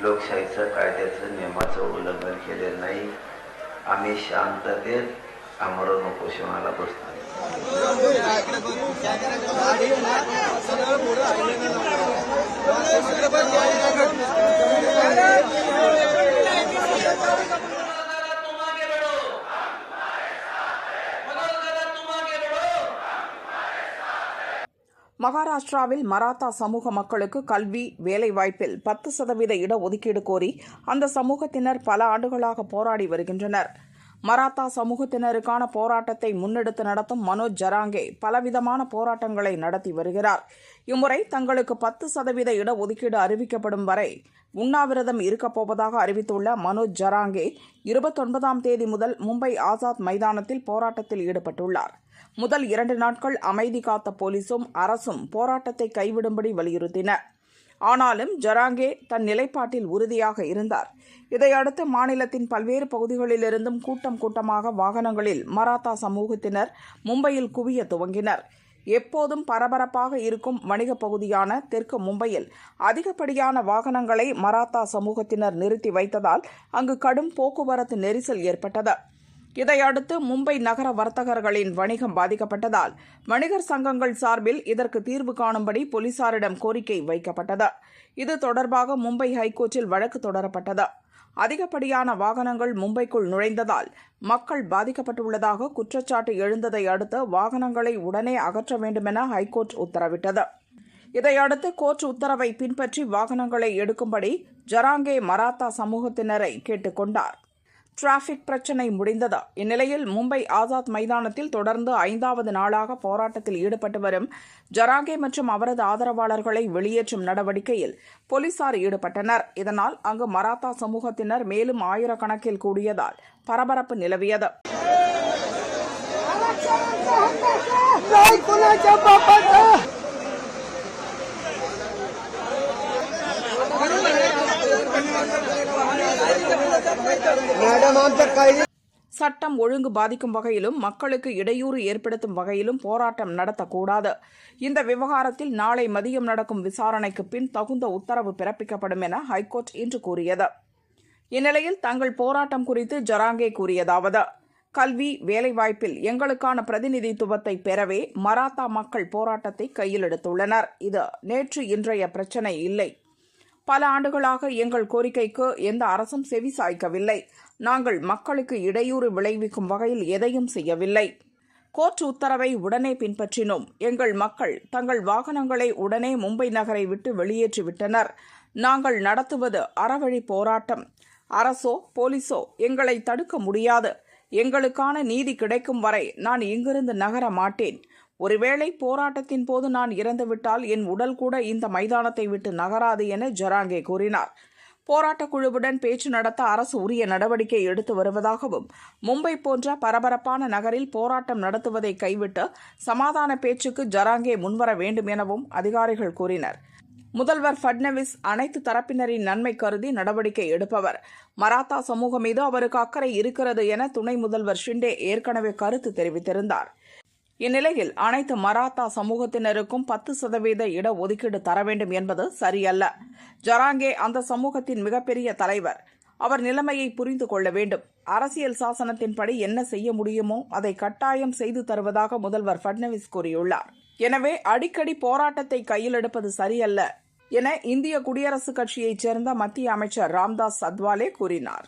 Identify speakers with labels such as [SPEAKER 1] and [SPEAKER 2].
[SPEAKER 1] लोकशाहीचं कायद्याचं नियमाचं उल्लंघन केलेलं नाही. आम्ही शांततेत आमरण उपोषणाला बसतो.
[SPEAKER 2] மகாராஷ்டிராவில் மராத்தா சமூக மக்களுக்கு கல்வி வேலைவாய்ப்பில் 10% இடஒதுக்கீடு கோரி அந்த சமூகத்தினர் பல ஆண்டுகளாக போராடி வருகின்றனர். மராத்தா சமூகத்தினருக்கான போராட்டத்தை முன்னெடுத்து நடத்தும் மனோஜ் ஜராங்கே பலவிதமான போராட்டங்களை நடத்தி வருகிறார். இம்முறை தங்களுக்கு 10% இடஒதுக்கீடு அறிவிக்கப்படும் வரை உண்ணாவிரதம் இருக்கப்போவதாக அறிவித்துள்ள மனோஜ் ஜராங்கே 29ஆம் தேதி முதல் மும்பை ஆசாத் மைதானத்தில் போராட்டத்தில் ஈடுபட்டுள்ளார். முதல் 2 நாட்கள் அமைதி காத்த போலீசும் அரசும் போராட்டத்தை கைவிடும்படி வலியுறுத்தினர். ஆனாலும் ஜராங்கே தன் நிலைப்பாட்டில் உறுதியாக இருந்தார். இதையடுத்து மாநிலத்தின் பல்வேறு பகுதிகளிலிருந்தும் கூட்டமாக வாகனங்களில் மராத்தா சமூகத்தினர் மும்பையில் குவிய துவங்கினர். எப்போதும் பரபரப்பாக இருக்கும் வணிகப் பகுதியான தெற்கு மும்பையில் அதிகப்படியான வாகனங்களை மராத்தா சமூகத்தினர் நிறுத்தி வைத்ததால் அங்கு கடும் போக்குவரத்து நெரிசல் ஏற்பட்டது. இதையடுத்து மும்பை நகர வர்த்தகர்களின் வணிகம் பாதிக்கப்பட்டதால் வணிகர் சங்கங்கள் சார்பில் இதற்கு தீர்வு காணும்படி போலீசாரிடம் கோரிக்கை வைக்கப்பட்டது. இது தொடர்பாக மும்பை ஹைகோர்ட்டில் வழக்கு தொடரப்பட்டது. அதிகப்படியான வாகனங்கள் மும்பைக்குள் நுழைந்ததால் மக்கள் பாதிக்கப்பட்டுள்ளதாக குற்றச்சாட்டு எழுந்ததை அடுத்து வாகனங்களை உடனே அகற்ற வேண்டுமென ஹைகோர்ட் உத்தரவிட்டது. இதையடுத்து கோர்ட் உத்தரவை பின்பற்றி வாகனங்களை எடுக்கும்படி ஜராங்கே மராத்தா சமூகத்தினரை கேட்டுக் கொண்டார். டிராபிக் பிரச்சினை முடிந்தது. இந்நிலையில் மும்பை ஆசாத் மைதானத்தில் தொடர்ந்து 5வது நாளாக போராட்டத்தில் ஈடுபட்டு வரும் ஜராங்கே மற்றும் அவரது ஆதரவாளர்களை வெளியேற்றும் நடவடிக்கையில் போலீசார் ஈடுபட்டனர். இதனால் அங்கு மராத்தா சமூகத்தினர் மேலும் ஆயிரக்கணக்கில் கூடியதால் பரபரப்பு நிலவியது. சட்டம் ஒழுங்கு பாதிக்கும் வகையிலும் மக்களுக்கு இடையூறு ஏற்படுத்தும் வகையிலும் போராட்டம் நடத்தக்கூடாது. இந்த விவகாரத்தில் நாளை மதியம் நடக்கும் விசாரணைக்கு பின் தகுந்த உத்தரவு பிறப்பிக்கப்படும் என ஹைகோர்ட் இன்று கூறியது. இந்நிலையில் தங்கள் போராட்டம் குறித்து ஜராங்கே கூறியதாவது: கல்வி வேலைவாய்ப்பில் எங்களுக்கான பிரதிநிதித்துவத்தை பெறவே மராத்தா மக்கள் போராட்டத்தை கையில் எடுத்துள்ளனர். இது நேற்று இன்றைய பிரச்சினை இல்லை. பல ஆண்டுகளாக எங்கள் கோரிக்கைக்கு எந்த அரசும் செவி சாய்க்கவில்லை. நாங்கள் மக்களுக்கு இடையூறு விளைவிக்கும் வகையில் எதையும் செய்யவில்லை. கோர்ட் உத்தரவை உடனே பின்பற்றினோம். எங்கள் மக்கள் தங்கள் வாகனங்களை உடனே மும்பை நகரை விட்டு வெளியேற்றிவிட்டனர். நாங்கள் நடத்துவது அறவழி போராட்டம். அரசோ போலீஸோ எங்களை தடுக்க முடியாது. எங்களுக்கான நீதி கிடைக்கும் வரை நான் இங்கிருந்து நகர மாட்டேன். ஒருவேளை போராட்டத்தின் போது நான் இறந்துவிட்டால் என் உடல் கூட இந்த மைதானத்தை விட்டு நகராது என ஜராங்கே கூறினார். போராட்டக் குழுவுடன் பேச்சு நடத்த அரசு உரிய நடவடிக்கை எடுத்து வருவதாகவும் மும்பை போன்ற பரபரப்பான நகரில் போராட்டம் நடத்துவதை கைவிட்டு சமாதான பேச்சுக்கு ஜராங்கே முன்வர வேண்டும் எனவும் அதிகாரிகள் கூறினர். முதல்வர் ஃபட்னவிஸ் அனைத்து தரப்பினரின் நன்மை கருதி நடவடிக்கை எடுப்பவர். மராத்தா சமூகம் மீது அவருக்கு அக்கறை இருக்கிறது என துணை முதல்வர் ஷிண்டே ஏற்கனவே கருத்து தெரிவித்திருந்தார். இந்நிலையில் அனைத்து மராத்தா சமூகத்தினருக்கும் 10% இடஒதுக்கீடு தர வேண்டும் என்பது சரியல்ல. ஜராங்கே அந்த சமூகத்தின் மிகப்பெரிய தலைவர். அவர் நிலைமையை புரிந்து கொள்ள வேண்டும். அரசியல் சாசனத்தின்படி என்ன செய்ய முடியுமோ அதை கட்டாயம் செய்து தருவதாக முதல்வர் ஃபட்னவிஸ் கூறியுள்ளார். எனவே அடிக்கடி போராட்டத்தை கையில் எடுப்பது சரியல்ல என இந்திய குடியரசுக் கட்சியைச் சேர்ந்த மத்திய அமைச்சர் ராம்தாஸ் அத்வாலே கூறினார்.